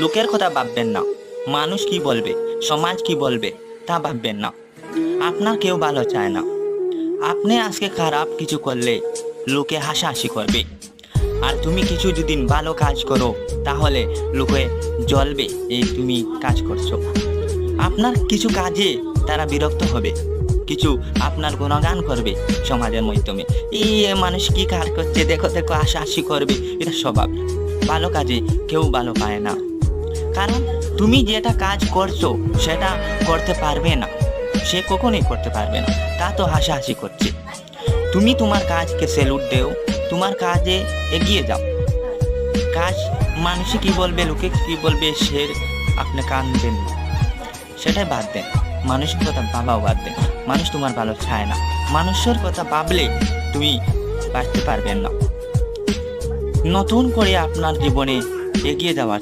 লোকের কথা ভাববেন না। মানুষ কি বলবে, সমাজ কি বলবে তা ভাববেন না। আপনার কেউ ভালো চায় না। আপনি আজকে খারাপ কিছু করলে লোকে হাসাহাসি করবে, আর তুমি কিছু যদি ভালো কাজ করো তাহলে লোকে জ্বলবে এই তুমি কাজ করছো। আপনার কিছু কাজে তারা বিরক্ত হবে, কিছু আপনার গুণগান করবে সমাজের মাধ্যমে, এই মানুষ কি কাজ করছে দেখো দেখো, হাসাহাসি করবে। এটা স্বভাব। ভালো কাজে কেউ ভালো পায় না, কারণ তুমি যেটা কাজ করছো সেটা করতে পারবে না, সে কখনোই করতে পারবে না, তা তো হাসাহাসি করছে। তুমি তোমার কাজকে স্যালুট দেও, তোমার কাজে এগিয়ে যাও। কাজ মানুষ কি বলবে, লোকে কি বলবে সে আপনি কান দেন না, সেটাই বাদ দেন। মানুষের কথা ভাবাও বাদ দেন। মানুষ তোমার ভালো চায় না। মানুষের কথা ভাবলে তুমি বাঁচতে পারবেন না। নতুন করে আপনার জীবনে এগিয়ে যাওয়ার